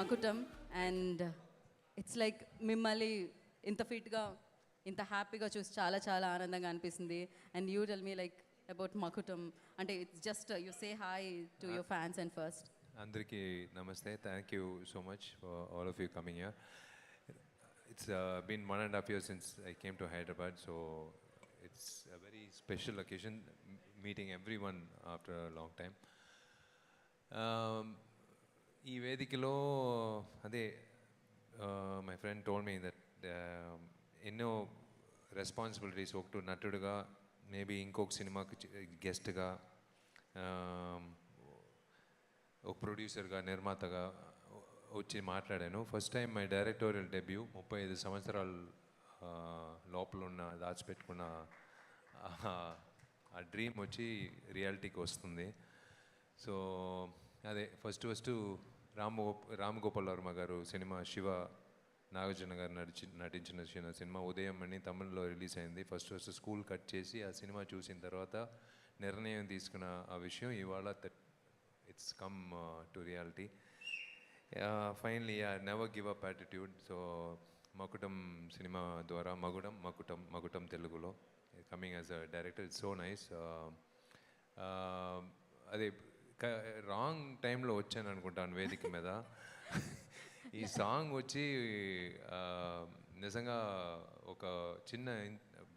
మకుటం and it's like మిమ్మల్ని ఇంత ఫిట్గా ఇంత హ్యాపీగా చూసి చాలా చాలా ఆనందంగా అనిపిస్తుంది. And you tell me like about Makutam అంటే it's just you say hi to your fans and first. అందరికీ నమస్తే. Thank you so much for all of you coming here. It's been 1.5 years since I came to Hyderabad, so it's a very special occasion, meeting everyone after a long time. ఈ వేదికలో అదే my friend told me that ఎన్నో responsibilities, ఒకటి నటుడుగా, maybe ఇంకొక సినిమాకి గెస్ట్గా, ఒక ప్రొడ్యూసర్గా, నిర్మాతగా వచ్చి మాట్లాడాను. First time my directorial debut 35 సంవత్సరాల లోపల ఉన్న దాచిపెట్టుకున్న ఆ డ్రీమ్ వచ్చి రియాలిటీకి వస్తుంది. సో అదే ఫస్ట్ రామ్ గోపాల్ వర్మ గారు సినిమా శివ, నాగార్జున గారు నటించిన సినిమా ఉదయం అని తమిళ్లో రిలీజ్ అయింది. ఫస్ట్ స్కూల్ కట్ చేసి ఆ సినిమా చూసిన తర్వాత నిర్ణయం తీసుకున్న ఆ విషయం ఇవాళ it's come to reality. Finally never give up attitude. So Makutam cinema ద్వారా మకుటం తెలుగులో coming as a director, it's so nice. అదే రాంగ్ టైంలో వచ్చాను అనుకుంటాను వేదిక మీద. ఈ సాంగ్ వచ్చి నిజంగా ఒక చిన్న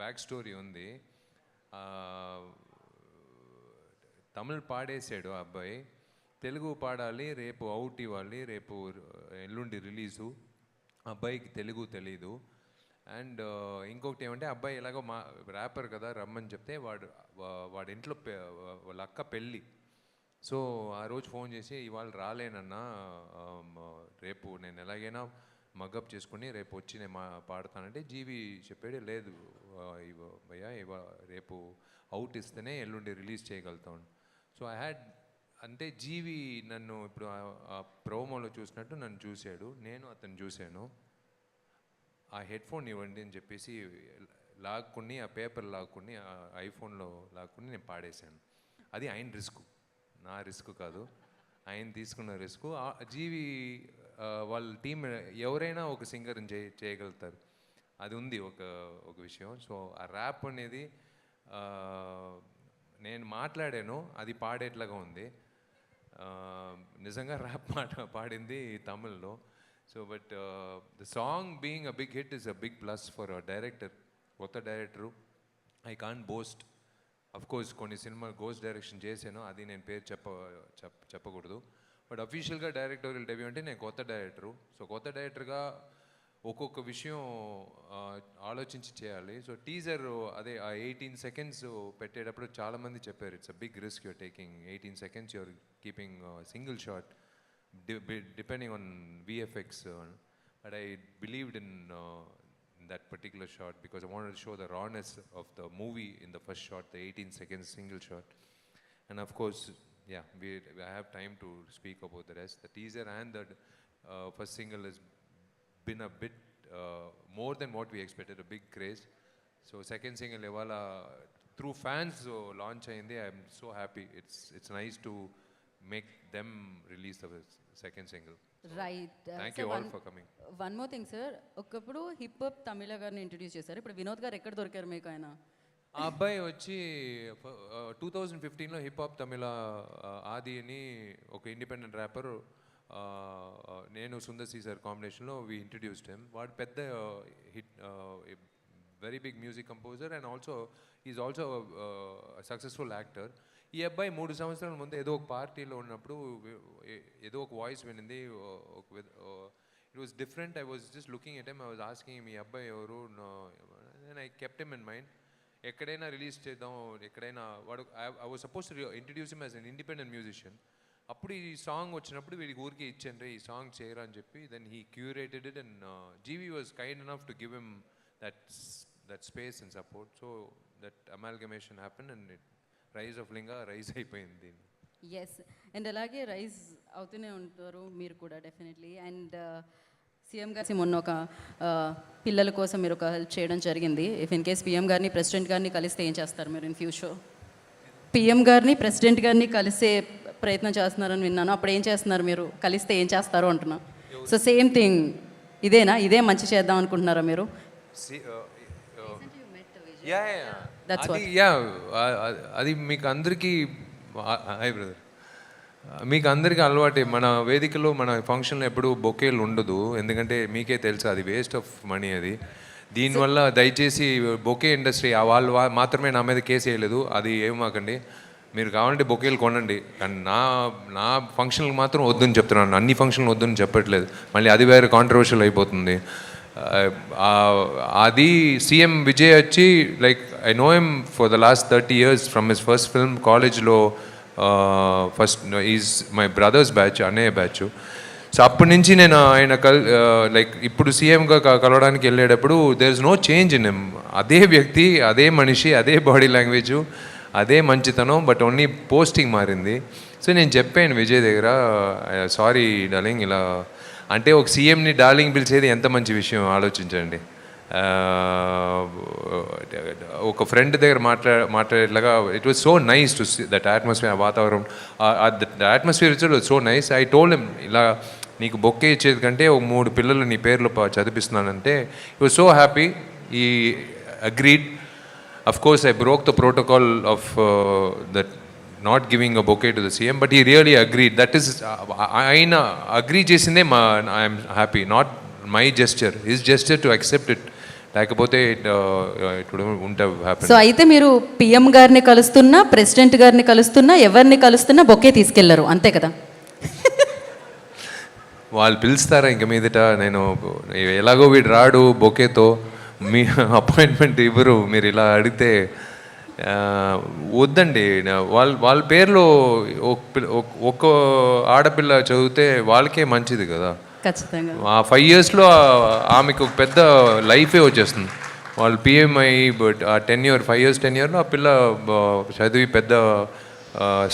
బ్యాక్ స్టోరీ ఉంది. తమిళ్ పాడేసాడు ఆ అబ్బాయి, తెలుగు పాడాలి, రేపు అవుట్ ఇవ్వాలి, రేపు ఎల్లుండి రిలీజు. అబ్బాయికి తెలుగు తెలీదు. అండ్ ఇంకొకటి ఏమంటే అబ్బాయి ఎలాగో ర్యాపర్ కదా రమ్మని చెప్తే వాడి ఇంట్లో వాళ్ళ అక్క పెళ్ళి. సో ఆ రోజు ఫోన్ చేసి ఇవాళ రాలేనన్నా, రేపు నేను ఎలాగైనా మగప్ చేసుకుని రేపు వచ్చి నేను పాడతానంటే జీవి చెప్పాడు, లేదు భయ్యా రేపు అవుట్ ఇస్తేనే ఎల్లుండి రిలీజ్ చేయగలుగుతాను. సో ఐ హ్యాడ్ అంటే జీవి నన్ను ఇప్పుడు ఆ ప్రోమోలో చూసినట్టు నన్ను చూశాడు, నేను అతను చూశాను. ఆ హెడ్ఫోన్ ఇవ్వండి అని చెప్పేసి లాక్కుని, ఆ పేపర్ లాక్కుని, ఆ ఐఫోన్లో లాక్కుని నేను పాడేశాను. అది ఆయన రిస్క్, నా రిస్క్ కాదు, ఆయన తీసుకున్న రిస్క్. జీవి వాళ్ళ టీం ఎవరైనా ఒక సింగర్ని చేయగలుగుతారు, అది ఉంది ఒక విషయం. సో ఆ ర్యాప్ అనేది నేను మాట్లాడాను, అది పాడేట్లాగా ఉంది. నిజంగా ర్యాప్ పాడింది తమిళ్లో. So but the song being a big hit is a big plus for a director, కొత్త director. I can't boast, of course కొన్ని సినిమా గోస్ట్ డైరెక్షన్ చేశాను, అది నేను పేరు చెప్పకూడదు. బట్ అఫీషియల్గా డైరెక్టోరియల్ డెబ్యూ అంటే నేను కొత్త డైరెక్టరు. సో కొత్త డైరెక్టర్గా ఒక్కొక్క విషయం ఆలోచించి చేయాలి. సో టీజర్ అదే ఆ 18 seconds పెట్టేటప్పుడు చాలామంది చెప్పారు, it's a big risk you're taking, 18 seconds you're keeping single shot depending on VFX. But I believed in that particular shot because I wanted to show the rawness of the movie in the first shot, the 18 seconds single shot. And of course, yeah, I have time to speak about the rest. The teaser and the first single has been a bit more than what we expected, a big craze. So second single evala through fans launch ayindi. I am so happy. It's nice to make them release the second single. Right. Thank you all for coming. One more thing sir, ఒకప్పుడు hip hop తమిళ గారిని introduce చేశారు, ఇప్పుడు వినోద్ గారు ఎక్కడ దొరికారు మీకు? ఆయన ఆ అబ్బాయి వచ్చి 2015లో హిప్ హాప్ తమిళ ఆది అని ఒక ఇండిపెండెంట్ ర్యాపర్, నేను సుందర్ సి సార్ కాంబినేషన్లో వి ఇంట్రడ్యూస్డ్ హిమ్. వాడు పెద్ద hit, very big music composer and is also successful actor. ఈ అబ్బాయి 3 సంవత్సరాల ముందు ఏదో ఒక పార్టీలో ఉన్నప్పుడు ఏదో ఒక వాయిస్ వినింది, it was different. I was just looking at him, I was asking మీ అబ్బాయి ఎవరు, and I kept him in mind. ఎక్కడైనా రిలీజ్ చేద్దాం, ఎక్కడైనా వాడు I was suppose to introduce him as an independent musician. అప్పుడు ఈ సాంగ్ వచ్చినప్పుడు వీడికి ఊరికి ఇచ్చాను, ఈ సాంగ్ చేయరా అని చెప్పి. Then he curated it and GV was kind enough to give him that space and support. So that amalgamation happened and it rise of Linga rise అయిపోయింది. ఎస్, అండ్ అలాగే రైజ్ అవుతూనే ఉంటారు మీరు కూడా డెఫినెట్లీ. అండ్ సీఎం గారి మొన్న ఒక పిల్లల కోసం మీరు ఒక హెల్ప్ చేయడం జరిగింది. ఇఫ్ ఇన్ కేస్ పిఎం గారిని ప్రెసిడెంట్ గారిని కలిస్తే ఏం చేస్తారు మీరు ఇన్ ఫ్యూచర్? పిఎం గారిని ప్రెసిడెంట్ గారిని కలిసే ప్రయత్నం చేస్తున్నారని విన్నాను, అప్పుడు ఏం చేస్తున్నారు మీరు? కలిస్తే ఏం చేస్తారు అంటున్నా. సో సేమ్ థింగ్ ఇదే మంచి చేద్దాం అనుకుంటున్నారా మీరు? That's అది మీకు అందరికీ హాయ్ బ్రదర్, మీకు అందరికీ అలవాటే. మన వేదికలో మన ఫంక్షన్లో ఎప్పుడు బొకేలు ఉండదు, ఎందుకంటే మీకే తెలుసు అది వేస్ట్ ఆఫ్ మనీ. అది దీనివల్ల దయచేసి బొకే ఇండస్ట్రీ వాళ్ళు మాత్రమే నా మీద కేసు వేయలేదు, అది ఏమాకండి. మీరు కావాలంటే బొకేలు కొనండి, కానీ నా ఫంక్షన్లకు మాత్రం వద్దని చెప్తున్నాను. అన్ని ఫంక్షన్లు వద్దని చెప్పట్లేదు, మళ్ళీ అది వేరే కాంట్రవర్షియల్ అయిపోతుంది. అది సీఎం విజయ్ వచ్చి like I know him for the last 30 years from his first film. కాలేజ్లో first is my brothers batch, అన్నయ్య బ్యాచ్. సో అప్పటి నుంచి నేను ఆయన లైక్ ఇప్పుడు సీఎంగా కలవడానికి వెళ్ళేటప్పుడు there is no change in him. అదే వ్యక్తి, అదే మనిషి, అదే బాడీ లాంగ్వేజ్, అదే మంచితనం, బట్ ఓన్లీ పోస్టింగ్ మారింది. సో నేను చెప్పాను విజయ్ దగ్గర, సారీ డార్లింగ్, ఇలా అంటే ఒక సీఎంని డార్లింగ్ పిలిచేది ఎంత మంచి విషయం ఆలోచించండి. ఒక ఫ్రెండ్ దగ్గర మాట్లాడేట్లాగా it was so nice to see that atmosphere, వాతావరణం, that atmosphere it was so nice. I told him, ఇలా నీకు బొక్కే ఇచ్చేది కంటే ఒక 3 పిల్లలు నీ పేర్లు చదివిస్తున్నానంటే he was so happy. He agreed. Of course, I broke the protocol of that not giving a bouquet to the CM, but he really agreed. That is, aina agree chesinde I am happy, not my gesture, his gesture to accept it. లేకపోతే it would have happen. So అయితే మీరు PM గారిని కలుస్తున్నా, president గారిని కలుస్తున్నా, ఎవరిని కలుస్తున్నా bouquet తీసుకెళ్లరు, అంతే కదా? వాళ్ళు పిలుస్తారా ఇంక మీదట? నేను ఎలాగో వీడు రాడు బొకేతో, మీ అపాయింట్మెంట్ ఇవ్వరు, మీరు ఇలా అడిగితే వద్దండి. వాళ్ళ పేర్లో ఒక్క ఆడపిల్ల చదివితే వాళ్ళకే మంచిది కదా. ఖచ్చితంగా ఆ 5 yearsలో ఆమెకు ఒక పెద్ద లైఫే వచ్చేస్తుంది. వాళ్ళు పిఎంఐ, బట్ ఆ 5 years టెన్యూర్లో ఆ పిల్ల చదివి పెద్ద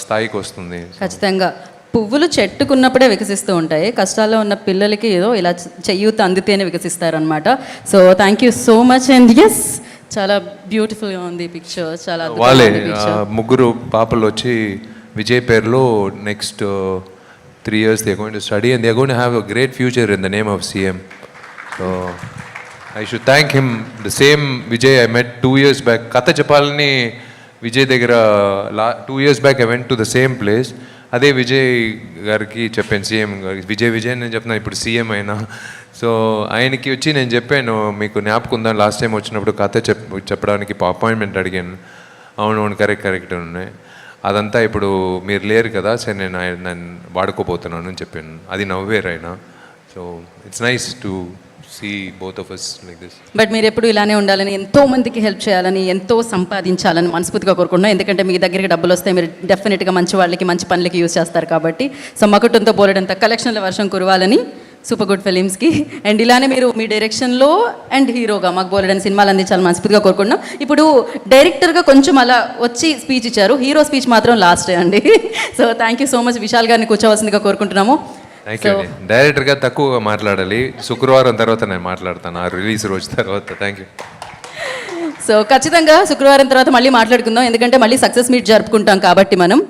స్థాయికి వస్తుంది. ఖచ్చితంగా పువ్వులు చెట్టుకున్నప్పుడే వికసిస్తూ ఉంటాయి, కష్టాల్లో ఉన్న పిల్లలకి ఏదో ఇలా చెయ్యూత అందితేనే వికసిస్తారనమాట. So thank you so much. And yes, చాలా బ్యూటిఫుల్గా ఉంది పిక్చర్, చాలా వాళ్ళే 3 పాపలు వచ్చి విజయ్ పేరులో next 3 years they are going to study and they are going to have a great future in the name of CM. So I should thank him. The same Vijay I met 2 years back. Katha Chapalani Vijay దగ్గర 2 years back I went to the same place. అదే విజయ్ గారికి చెప్పాను, CM గారికి, విజయ్ నేను చెప్తున్నాను, ఇప్పుడు CM అయినా. So ఆయనకి వచ్చి నేను చెప్పాను, మీకు జ్ఞాపకం ఉందా లాస్ట్ టైం వచ్చినప్పుడు కథ చెప్పడానికి అపాయింట్మెంట్ అడిగాను. అవును కరెక్ట్ ఉన్నాయి. అదంతా ఇప్పుడు మీరు లేరు కదా, సరే నేను వాడుకోపోతున్నాను అని చెప్పాను. అది నవ్వేరు ఆయన. So it's nice to see both of us like this. But మీరు ఎప్పుడు ఇలానే ఉండాలని, ఎంతో మందికి హెల్ప్ చేయాలని, ఎంతో సంపాదించాలని మనస్ఫూర్తిగా కోరుకుంటున్నాం. ఎందుకంటే మీ దగ్గరికి డబ్బులు వస్తాయి, మీరు డెఫినెట్గా మంచి వాళ్ళకి, మంచి పనులకి యూజ్ చేస్తారు కాబట్టి. సో మకుటంతో బోలెడంత కలెక్షన్ల వర్షం కురవాలని సూపర్ గుడ్ ఫిలిమ్స్కి. అండ్ ఇలానే మీరు మీ డైరెక్షన్లో అండ్ హీరోగా మాకు బోలెడని సినిమాలు అందించాలని మనస్ఫూర్తిగా కోరుకుంటున్నాం. ఇప్పుడు డైరెక్టర్గా కొంచెం అలా వచ్చి స్పీచ్ ఇచ్చారు, హీరో స్పీచ్ మాత్రం లాస్టే అండి. So thank you so much. Vishal గారిని కూర్చోవలసిందిగా కోరుకుంటున్నాము. థ్యాంక్ యూ అండి. డైరెక్టర్గా తక్కువగా మాట్లాడాలి, శుక్రవారం తర్వాత నేను మాట్లాడతాను, ఆ రిలీజ్ రోజు తర్వాత. Thank you. సో ఖచ్చితంగా శుక్రవారం తర్వాత మళ్ళీ మాట్లాడుకుందాం, ఎందుకంటే మళ్ళీ సక్సెస్ మీట్ జరుపుకుంటాం కాబట్టి మనం.